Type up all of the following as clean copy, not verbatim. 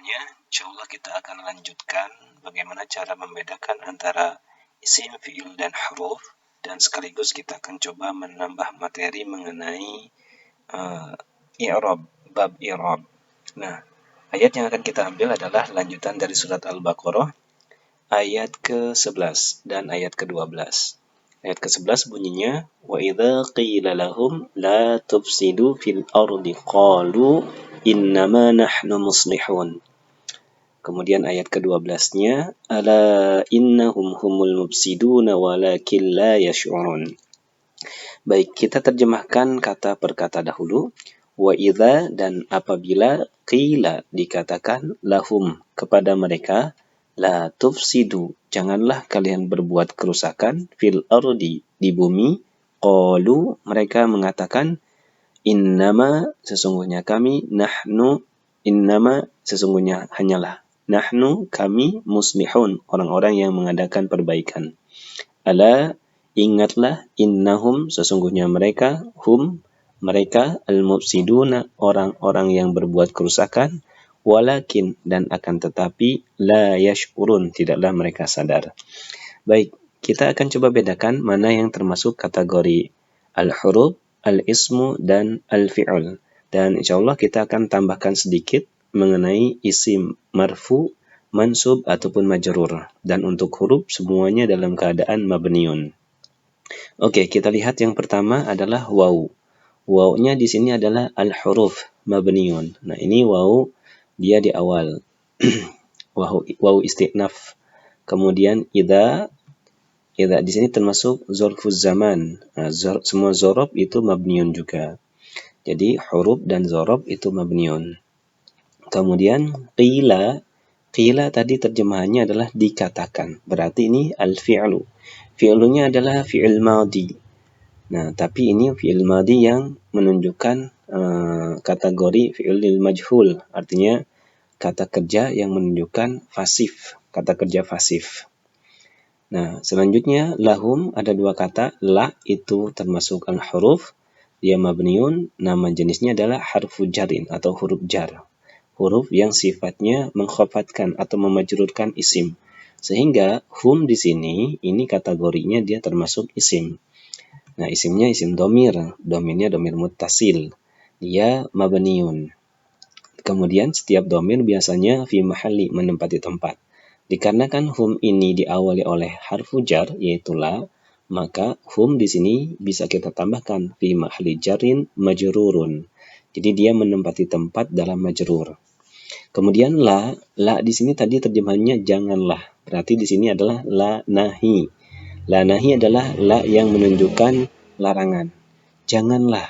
selanjutnya, insyaallah kita akan lanjutkan bagaimana cara membedakan antara isim, fi'il, dan huruf, dan sekaligus kita akan coba menambah materi mengenai i'rab, bab i'rab. Nah, ayat yang akan kita ambil adalah lanjutan dari surat Al-Baqarah ayat ke-11 dan ayat ke-12. Ayat ke-11 bunyinya, wa idza qila lahum la tufsidu fil ardi qalu innama nahnu muslihun. Kemudian ayat ke-12-nya, ala innahum humul mufsiduna walakin la yash'urun. Baik, kita terjemahkan kata per kata dahulu. Wa idza, dan apabila, qila, dikatakan, lahum, kepada mereka, la tufsidu, janganlah kalian berbuat kerusakan, fil ardi, di bumi, qalu, mereka mengatakan, innama, sesungguhnya kami, nahnu, innama, sesungguhnya hanyalah, nahnu, kami, muslihun, orang-orang yang mengadakan perbaikan. Ala, ingatlah, innahum, sesungguhnya mereka, hum, mereka, al-mufsiduna, orang-orang yang berbuat kerusakan, walakin, dan akan tetapi, la yash'urun, tidaklah mereka sadar. Baik, kita akan coba bedakan mana yang termasuk kategori al-huruf, al-ismu, dan al-fi'ul. Dan insyaallah kita akan tambahkan sedikit mengenai isim marfu, mansub, ataupun majrur. Dan untuk huruf semuanya dalam keadaan mabniun. Oke, kita lihat yang pertama adalah waw. Waw-nya di sini adalah al-huruf mabniun. Nah, ini waw dia di awal. waw istinaf. Kemudian idza di sini termasuk zorfuz zaman. Nah, semua zorob itu mabniun juga. Jadi huruf dan zorob itu mabniun. Kemudian qila tadi terjemahannya adalah dikatakan. Berarti ini al-fi'lu. Fi'lunya adalah fi'il madhi. Nah, tapi ini fi'il madhi yang menunjukkan kategori fi'il majhul. Artinya kata kerja yang menunjukkan pasif. Kata kerja pasif. Nah, selanjutnya lahum ada dua kata. La itu termasuk al-huruf. Dia mabniun. Nama jenisnya adalah harfu jarin atau huruf jar. Huruf yang sifatnya mengkhafatkan atau memajrurkan isim. Sehingga hum di sini ini kategorinya dia termasuk isim. Nah, isimnya isim domir. Domirnya domir muttasil. Dia mabniun. Kemudian setiap domir biasanya fi mahalli, menempati tempat. Dikarenakan hum ini diawali oleh harfu jar yaitu la, maka hum di sini bisa kita tambahkan fi mahalli jarin majrurun. Jadi dia menempati tempat dalam majrur. Kemudian la di sini tadi terjemahannya janganlah. Berarti di sini adalah la nahi. La nahi adalah la yang menunjukkan larangan. Janganlah.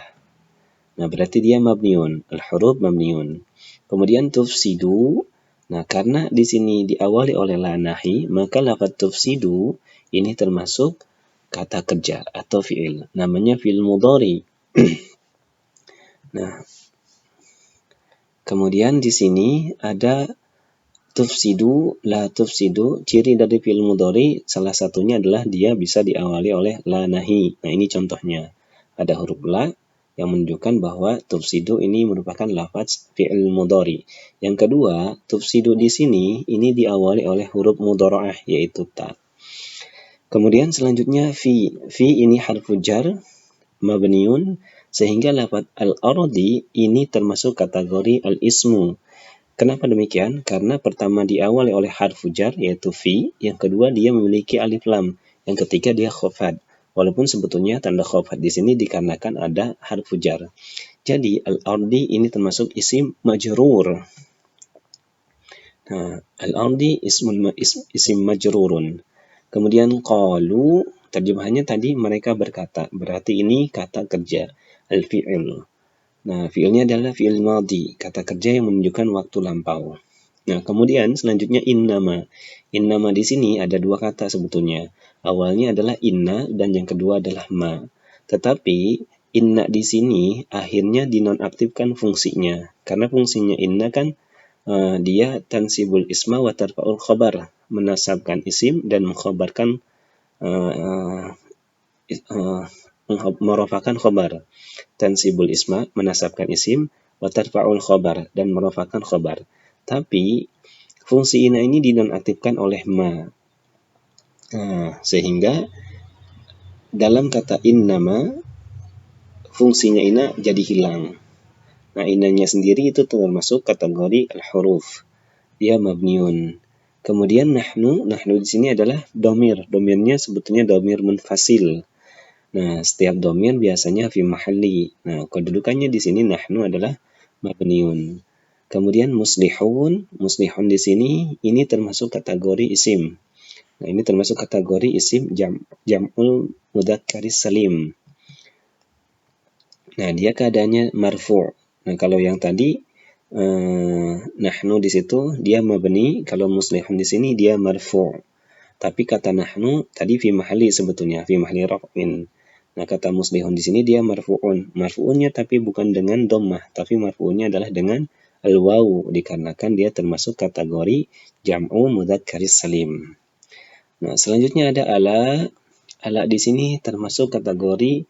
Nah, berarti dia mabniun. Al-huruf mabniun. Kemudian tufsidu. Nah, karena di sini diawali oleh la nahi, maka lafaz tufsidu ini termasuk kata kerja atau fi'il. Namanya fi'il mudhari. Nah, kemudian di sini ada tufsidu, la tufsidu. Ciri dari fi'il mudhari salah satunya adalah dia bisa diawali oleh la nahi. Nah, ini contohnya. Ada huruf la yang menunjukkan bahwa tufsidu ini merupakan lafaz fi'il mudhari. Yang kedua, tufsidu di sini ini diawali oleh huruf mudhara'ah yaitu ta. Kemudian selanjutnya fi ini harfu jar mabniun. Sehingga lafaz al-ardi ini termasuk kategori al-ismu. Kenapa demikian? Karena pertama diawali oleh harfu jar yaitu fi, yang kedua dia memiliki alif lam, yang ketiga dia khafad. Walaupun sebetulnya tanda khafad di sini dikarenakan ada harfu jar. Jadi al-ardi ini termasuk isim majrur. Nah, al-ardi isim majrurun. Kemudian qalu, terjemahannya tadi mereka berkata. Berarti ini kata kerja. Al-fi'il. Nah, fi'ilnya adalah fi'il madhi, kata kerja yang menunjukkan waktu lampau. Nah, kemudian selanjutnya innama. Innama di sini ada dua kata sebetulnya. Awalnya adalah inna dan yang kedua adalah ma. Tetapi inna di sini akhirnya dinonaktifkan fungsinya. Karena fungsinya inna kan dia tansibul isma wa tarfa'ul khabar, menasabkan isim dan mengkhabarkan merofakan khobar. Tansibul isma, menasabkan isim, wa tarfa'ul khobar, dan merofakan khobar. tapi fungsi inna ini dinonaktifkan oleh ma. Sehingga dalam kata innama fungsinya inna jadi hilang. Nah, innanya sendiri itu termasuk kategori al-huruf. Dia mabniun. Kemudian nahnu di sini adalah domir. Domirnya sebetulnya domir munfasil. Nah, setiap domir biasanya fi mahalli. Nah, kedudukannya di sini nahnu adalah mabniun. Kemudian muslihun di sini ini termasuk kategori isim. Nah, ini termasuk kategori isim jam'ul mudzakkar salim. Nah, dia keadaannya marfu'. Nah, kalau yang tadi nahnu di situ dia mabni, kalau muslihun di sini dia marfu'. Tapi kata nahnu tadi fi mahalli sebetulnya, fi mahalli raf'in. Nah, kata muslihun di sini dia marfu'un. Marfu'unnya tapi bukan dengan dhammah, tapi marfu'unnya adalah dengan al-waw, dikarenakan dia termasuk kategori jam'u mudzakkaris salim. Nah, selanjutnya ada ala. Ala di sini termasuk kategori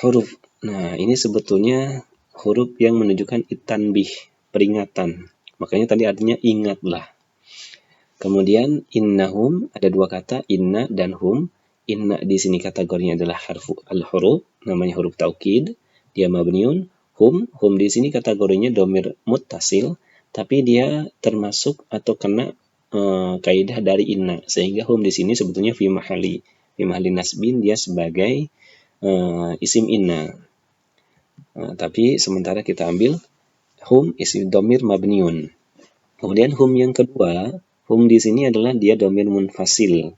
huruf. Nah, ini sebetulnya huruf yang menunjukkan tanbih, peringatan. Makanya tadi artinya ingatlah. Kemudian innahum, ada dua kata, inna dan hum. Inna di sini kategorinya adalah al-huruf, namanya huruf taukid, dia mabniun. Hum di sini kategorinya domir muttasil, tapi dia termasuk atau kena kaidah dari inna, sehingga hum di sini sebetulnya fi mahalli nasbin, dia sebagai isim inna. Tapi sementara kita ambil hum isim domir mabniun. Kemudian hum yang kedua, hum di sini adalah dia domir munfasil.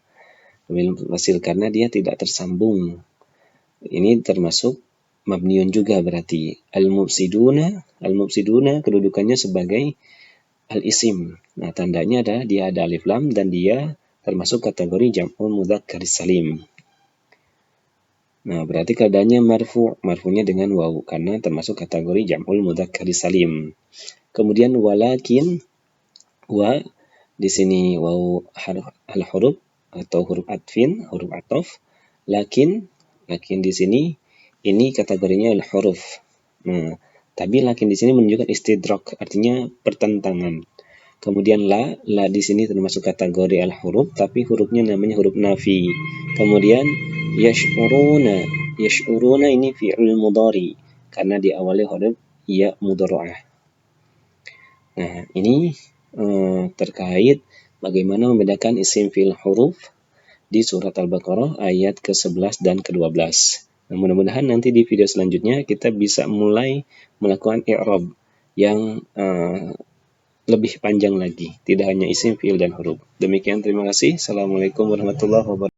Domir munfasil karena dia tidak tersambung. Ini termasuk mabniun juga berarti. Al-mufsiduna kedudukannya sebagai al-isim. Nah, tandanya adalah dia ada alif lam dan dia termasuk kategori jam'ul mudzakkaris salim. Nah, berarti keadaannya marfu'nya dengan waw karena termasuk kategori jam'ul mudzakkaris salim. Kemudian walakin, wa di sini waw al-huruf atau huruf atfin, huruf atof. Lakin di sini ini kategorinya al-huruf. Nah, tapi lakin di sini menunjukkan istidrak, artinya pertentangan. Kemudian la di sini termasuk kategori al-huruf, tapi hurufnya namanya huruf nafi. Kemudian yash'uruna ini fi'il mudhari karena diawali huruf ya mudhara'ah. Nah, ini terkait bagaimana membedakan isim fi'il huruf di surat Al-Baqarah ayat ke-11 dan ke-12. Nah, mudah-mudahan nanti di video selanjutnya kita bisa mulai melakukan i'rab yang lebih panjang lagi, tidak hanya isim, fi'il, dan huruf. Demikian, terima kasih. Assalamualaikum warahmatullahi wabarakatuh.